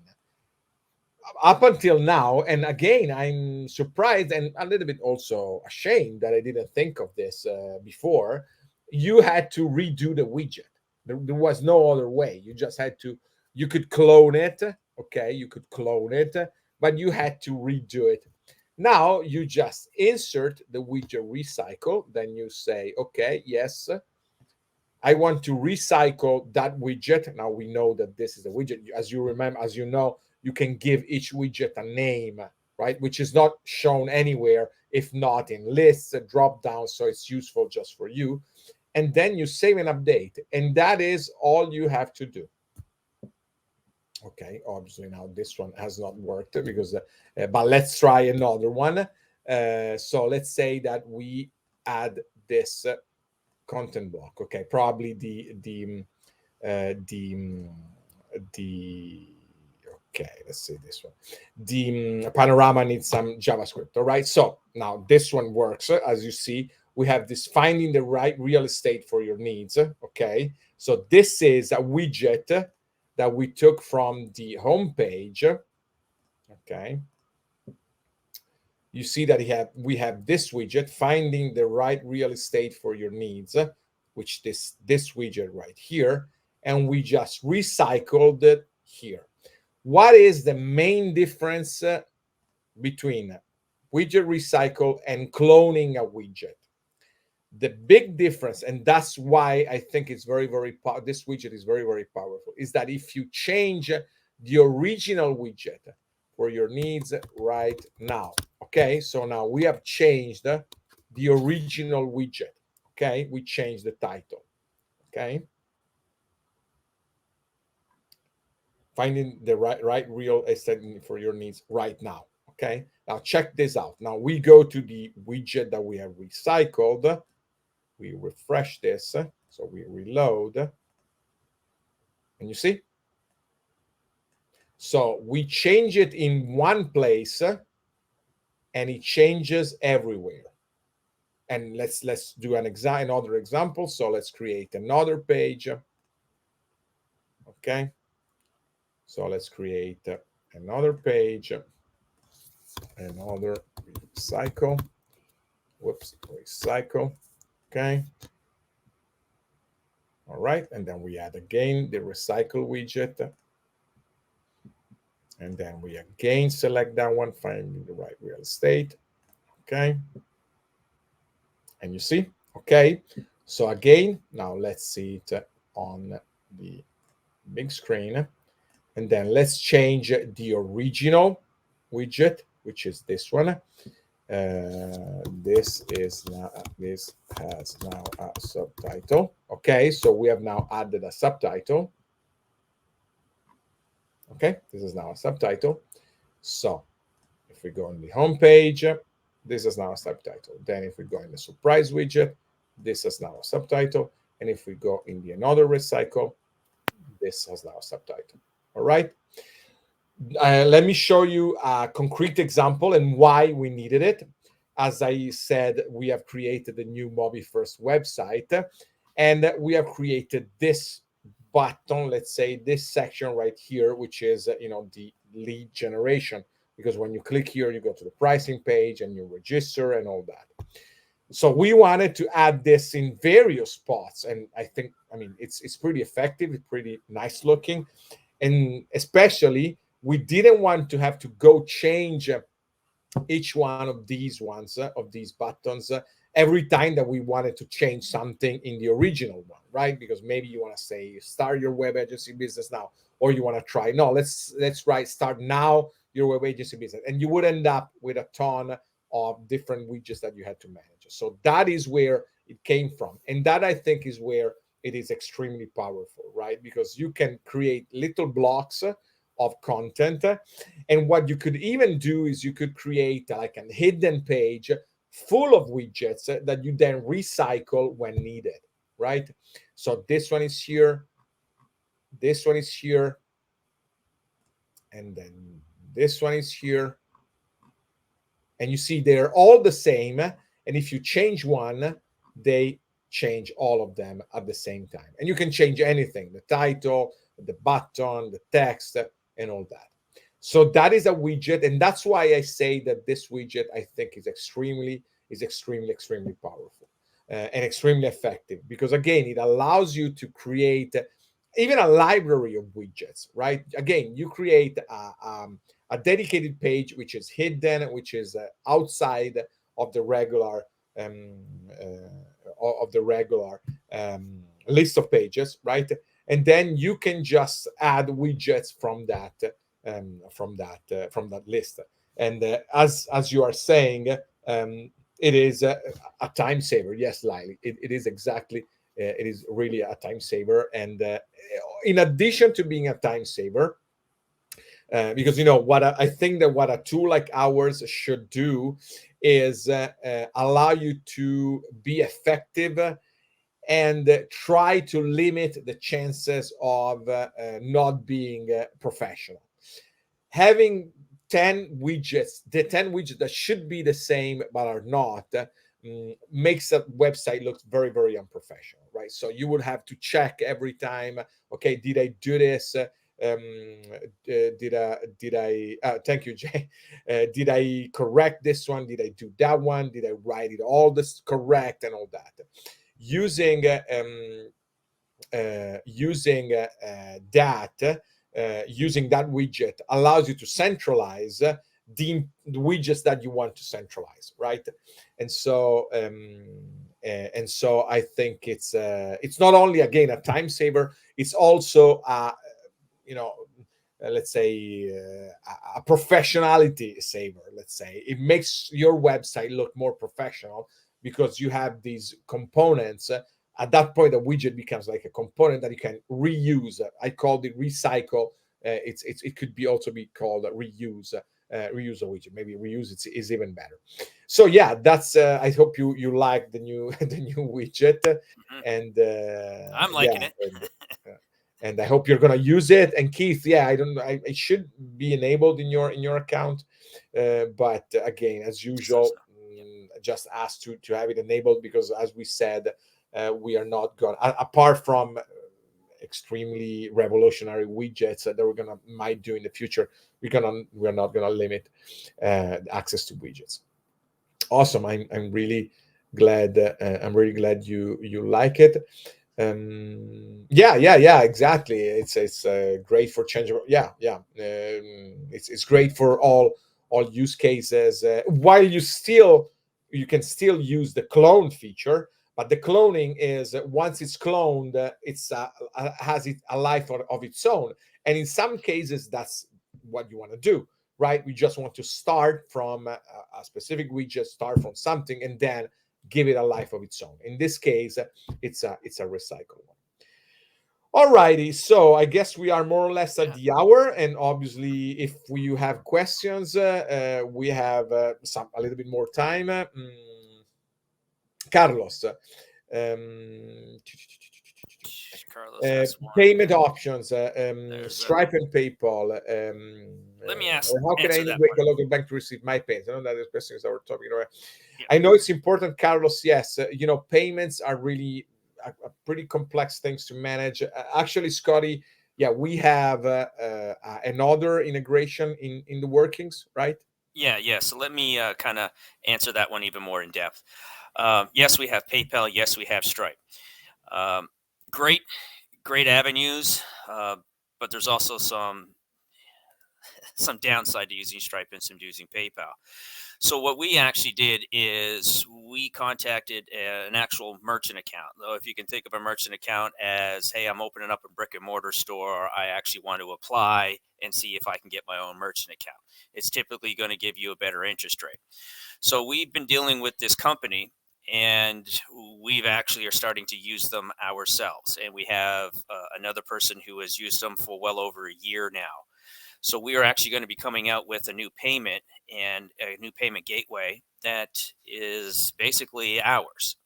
Up until now, and again, I'm surprised and a little bit also ashamed that I didn't think of this before. You had to redo the widget. There was no other way. You just had to, you could clone it. Okay, you could clone it, but you had to redo it. Now you just insert the widget recycle. Then you say, okay, yes, I want to recycle that widget. Now we know that this is a widget. As you remember, as you know, you can give each widget a name, right? Which is not shown anywhere, if not in lists, a drop down. So it's useful just for you. And then you save and update. And that is all you have to do. Okay, obviously now this one has not worked because, but let's try another one. So let's say that we add this content block. Okay, probably the the okay, let's see this one. The panorama needs some JavaScript. All right, so now this one works. As you see, we have this finding the right real estate for your needs. Okay, so this is a widget that we took from the home page. Okay, you see that we have this widget, finding the right real estate for your needs, which this widget right here, and we just recycled it here. What is the main difference between widget recycle and cloning a widget? The big difference, and that's why I think it's this widget is very, very powerful, is that if you change the original widget for your needs right now, okay, so now we have changed the original widget. Okay, we changed the title. Okay, finding the right real estate for your needs right now. Okay, Now check this out. Now we go to the widget that we have recycled. We refresh this, so we reload, and you see, so we change it in one place, and it changes everywhere. And let's do another example. So let's create another page. Okay, so let's create another page, another recycle. Whoops, recycle. Okay, all right, and then we add again the recycle widget, and then we again select that one, find the right real estate. Okay, and you see, okay, so again, now let's see it on the big screen, and then let's change the original widget, which is this one. This is now, this has now a subtitle. Okay, so we have now added a subtitle. Okay, this is now a subtitle. So if we go on the home page, this is now a subtitle. Then if we go in the surprise widget, this is now a subtitle. And if we go in the another recycle, this has now a subtitle. All right. Let me show you a concrete example and why we needed it. As I said, we have created the new Mobi First website, and we have created this button, let's say this section right here, which is the lead generation. Because when you click here, you go to the pricing page and you register and all that. So we wanted to add this in various spots, and I mean, it's pretty effective, it's pretty nice looking, and especially we didn't want to have to go change each one of these ones of these buttons every time that we wanted to change something in the original one, right? Because maybe you want to say start your web agency business now, or you want to try, no, let's write start now your web agency business, and you would end up with a ton of different widgets that you had to manage. So that is where it came from, and that I think is where it is extremely powerful, right? Because you can create little blocks of content, and what you could even do is you could create like a hidden page full of widgets that you then recycle when needed, right? So this one is here, this one is here, and then this one is here, and you see they're all the same, and if you change one, they change all of them at the same time. And you can change anything, the title, the button, the text, and all that. So that is a widget, and that's why I say that this widget I think is extremely powerful and extremely effective, because again it allows you to create even a library of widgets, right? Again, you create a dedicated page which is hidden, which is outside of the regular list of pages, right? And then you can just add widgets from that list. And as you are saying, it is a time saver. Yes, Lily, it is exactly. It is really a time saver, and in addition to being a time saver, because what I think that what a tool like ours should do is allow you to be effective and try to limit the chances of not being professional. Having 10 widgets, the 10 widgets that should be the same but are not, makes a website look very unprofessional, right? So you would have to check every time, okay, did I do this? Did I thank you, Jay. Did I correct this one? Did I do that one? Did I write it all this correct and all that? Using using that widget allows you to centralize the widgets that you want to centralize, right? And so I think it's not only again a time saver, it's also you know let's say a professionality saver. Let's say it makes your website look more professional because you have these components. At that point, a widget becomes like a component that you can reuse. I called it recycle. It could be also be called reuse, reuse a widget. Maybe reuse is even better. So yeah, that's. I hope you like the new the new widget, Hmm. and I'm yeah, liking it. uh, and I hope you're gonna use it. And Keith, yeah, I don't. It should be enabled in your account, but again, as Says usual, so. Yep. just ask to have it enabled because, as we said, we are not going apart from extremely revolutionary widgets that we're gonna might do in the future. We're not gonna limit access to widgets. Awesome. I'm really glad. I'm really glad you like it. Yeah, exactly. It's great for changeable. Yeah. It's great for all use cases. While you can still use the clone feature, but the cloning is once it's cloned, it's has it a life of its own, and in some cases that's what you want to do, right? We just want to start from a specific widget, start from something, and then give it a life of its own. In this case, it's a recycle one. Alrighty, so I guess we are more or less at Yeah. the hour, and obviously, if you have questions, we have some a little bit more time. Carlos, Carlos asked one. payment options, There's a. Stripe and PayPal. Let me Or how can I answer that integrate one. a local bank to receive my payments? I know that is questions that we're talking about. Yeah. I know it's important, Carlos. Yes, payments are really a pretty complex things to manage. Actually, Scotty, yeah, we have another integration in the workings, right? Yeah. So let me kind of answer that one even more in depth. Yes, we have PayPal. Yes, we have Stripe. Um, great, great avenues, but there's also some downside to using Stripe and some to using PayPal. So what we actually did is we contacted an actual merchant account. So if you can think of a merchant account as, hey, I'm opening up a brick and mortar store, I actually want to apply and see if I can get my own merchant account. It's typically going to give you a better interest rate. So we've been dealing with this company, and we've actually are starting to use them ourselves. And we have another person who has used them for well over a year now. So we are actually going to be coming out with a new payment and a new payment gateway that is basically ours.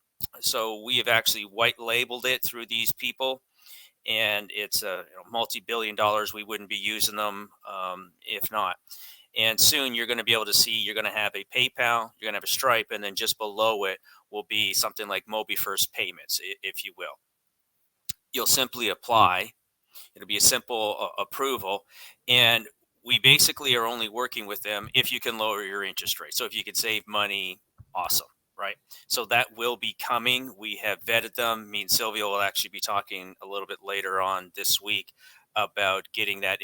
So we have actually white labeled it through these people, and it's a multi-billion dollars. We wouldn't be using them if not. And soon you're going to be able to see you're going to have a PayPal, you're going to have a Stripe, and then just below it will be something like Mobi First Payments, if you will. You'll simply apply. It'll be a simple approval, and we basically are only working with them if you can lower your interest rate. So if you can save money, awesome, right? So that will be coming. We have vetted them. Me and Silvio will actually be talking a little bit later on this week about getting that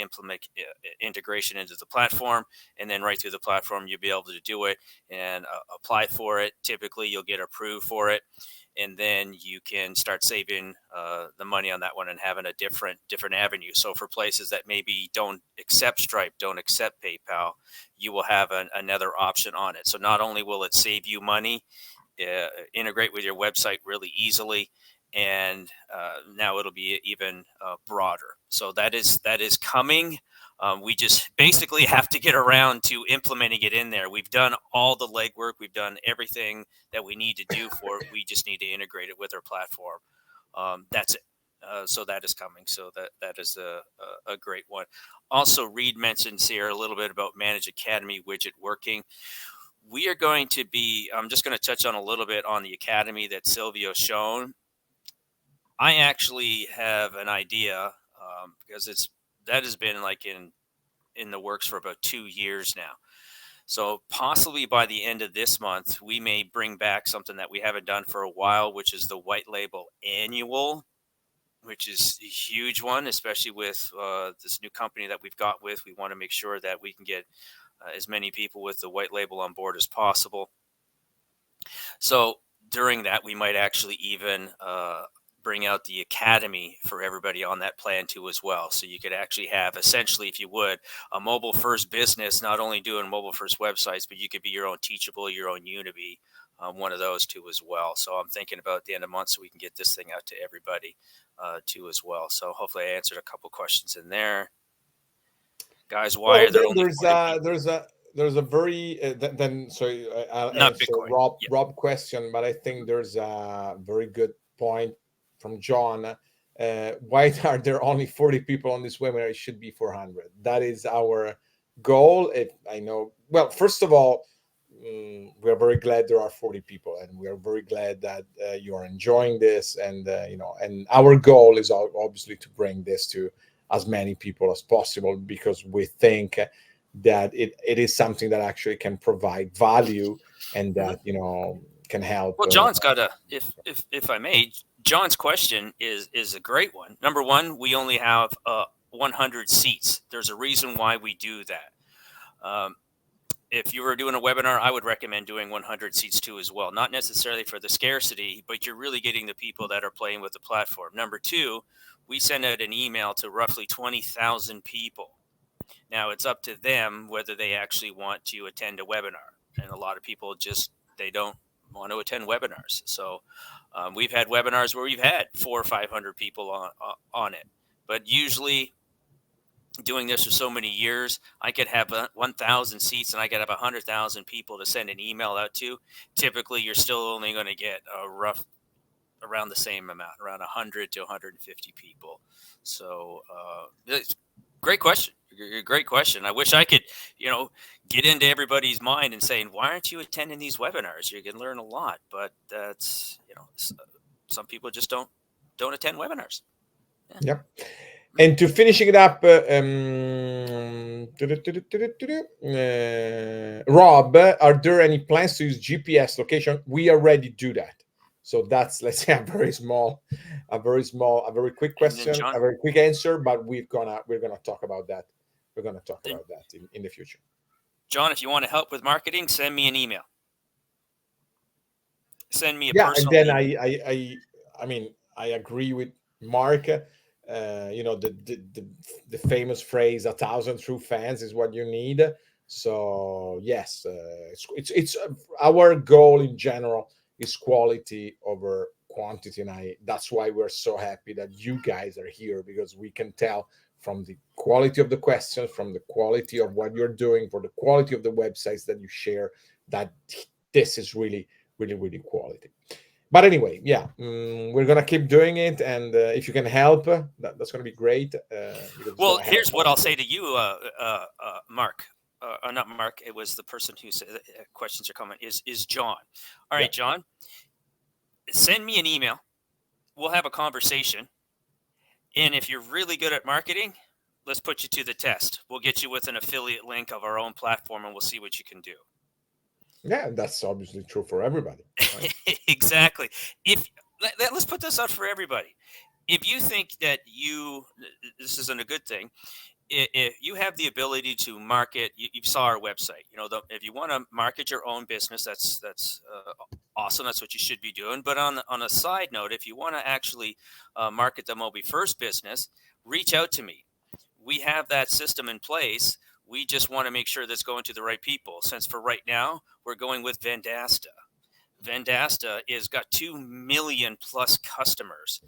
integration into the platform, and then right through the platform you'll be able to do it and apply for it. Typically you'll get approved for it, and then you can start saving the money on that one and having a different avenue. So for places that maybe don't accept Stripe, don't accept PayPal, you will have another option on it. So not only will it save you money, integrate with your website really easily, and now it'll be even broader. So that is coming. We just basically have to get around to implementing it in there. We've done all the legwork. We've done everything that we need to do for it. We just need to integrate it with our platform. That's it. So that is coming. So that is a great one. Also, Reed mentions here a little bit about Manage Academy widget working. We are going to be. I'm just going to touch on a little bit on the academy that Silvio shown. I actually have an idea because that has been like in the works for about 2 years now. So possibly by the end of this month, we may bring back something that we haven't done for a while, which is the white label annual, which is a huge one, especially with this new company that we've got with. We want to make sure that we can get as many people with the white label on board as possible. So during that, we might actually even bring out the academy for everybody on that plan too as well. So you could actually have essentially, if you would, a mobile first business, not only doing mobile first websites, but you could be your own Teachable, your own Udemy, one of those too as well. So I'm thinking about the end of the month so we can get this thing out to everybody too as well. So hopefully I answered a couple questions in there. Guys, why Well, are there only 40 there's people? there's a very then so I'll Not answer Bitcoin. Yeah. Rob question, but I think there's a very good point from John. Why are there only 40 people on this webinar? It should be 400. That is our goal. If I know, well, first of all, we are very glad there are 40 people, and we are very glad that you are enjoying this. And and our goal is obviously to bring this to as many people as possible, because we think that it is something that actually can provide value, and Hmm. that can help. Well, John's got a if I may, John's question is a great one. Number one, we only have 100 seats. There's a reason why we do that. Um, if you were doing a webinar, I would recommend doing 100 seats too as well. Not necessarily for the scarcity, but you're really getting the people that are playing with the platform. Number two, we send out an email to roughly 20,000 people. Now it's up to them whether they actually want to attend a webinar, and a lot of people just they don't want to attend webinars. So we've had webinars where we've had 400 or 500 people on it, but usually doing this for so many years, I could have 1,000 seats and I could have 100,000 people to send an email out to. Typically, you're still only going to get a rough around the same amount, around 100 to 150 people. So it's great question. Great question. I wish I could, get into everybody's mind and saying, why aren't you attending these webinars? You can learn a lot, but that's, some people just don't attend webinars. Yeah. Yep. And to finishing it up, Rob, are there any plans to use GPS location? We already do that. So that's, let's say, a very quick And then question, John, a very quick answer. But we're gonna talk about that. We're gonna talk then about that in the future. John, if you want to help with marketing, send me an email. Send me a Yeah, and personal then email. I mean, I agree with Mark. The famous phrase "a thousand true fans" is what you need. So yes, it's our goal in general is quality over quantity, and I that's why we're so happy that you guys are here, because we can tell from the quality of the questions, from the quality of what you're doing, for the quality of the websites that you share, that this is really quality. But anyway, yeah, we're gonna keep doing it, and if you can help, that's gonna be great, because it's Well, gonna help here's what more I'll people. say to you, Mark. Not Mark. It was the person who said questions are coming. Is John? All Yeah, right, John. Send me an email. We'll have a conversation. And if you're really good at marketing, let's put you to the test. We'll get you with an affiliate link of our own platform, and we'll see what you can do. yeah, that's obviously true for everybody, right? Exactly. If let's put this out for everybody. If you think that this isn't a good thing, if you have the ability to market, you saw our website. If you want to market your own business, that's awesome. That's what you should be doing. But on a side note, if you want to actually market the Mobi First business, reach out to me. We have that system in place. We just want to make sure that's going to the right people. Since for right now, we're going with Vendasta. Vendasta is got 2 million plus customers,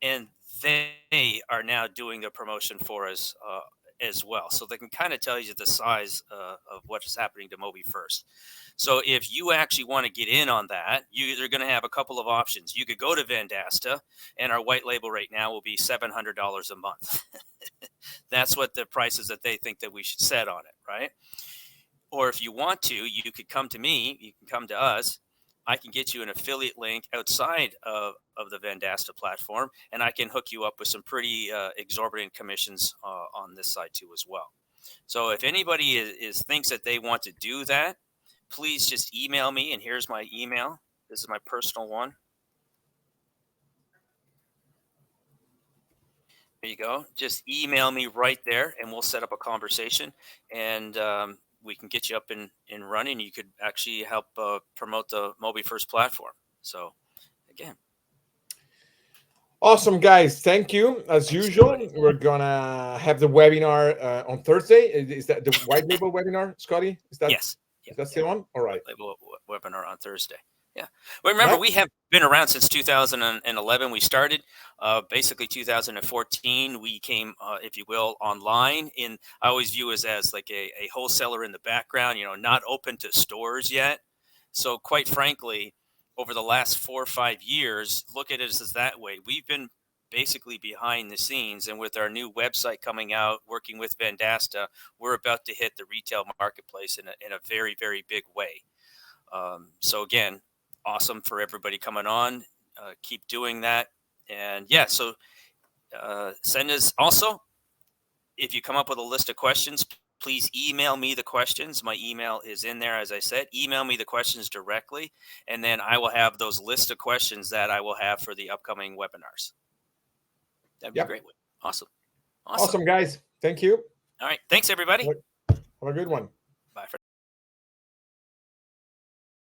and they are now doing the promotion for us as well. So they can kind of tell you the size of what is happening to Mobi First. So if you actually want to get in on that, you're going to have a couple of options. You could go to Vendasta, and our white label right now will be $700 a month. That's what the prices that they think that we should set on it, right? Or if you want to, you could come to me, you can come to us. I can get you an affiliate link outside of the Vendasta platform, and I can hook you up with some pretty exorbitant commissions on this side too as well. So if anybody thinks that they want to do that, please just email me. And here's my email. This is my personal one. There you go. Just email me right there, and we'll set up a conversation, and we can get you up and running. You could actually help promote the Mobi First platform. So, again, Awesome, guys. Thank you. As thanks, usual, everybody. we're gonna have the webinar on Thursday. Is that the white label webinar, Scotty? Is that Yes. Yep. is that Yep. still on? All White right. label webinar on Thursday. Yeah. Well, remember, Right? we have been around since 2011. We started basically 2014. We came, if you will, online. In I always view us as like a wholesaler in the background. Not open to stores yet. So, quite frankly, over the last 4 or 5 years, look at it as that way. We've been basically behind the scenes, and with our new website coming out, working with Vendasta, we're about to hit the retail marketplace in a very, very big way. So again, awesome for everybody coming on. Keep doing that, and yeah. So send us also, if you come up with a list of questions, please email me the questions. My email is in there, as I said. Email me the questions directly, and then I will have those list of questions that I will have for the upcoming webinars. That'd be Yep. great. Awesome, awesome. Awesome, guys. Thank you. All right, thanks everybody. Have a good one. Bye for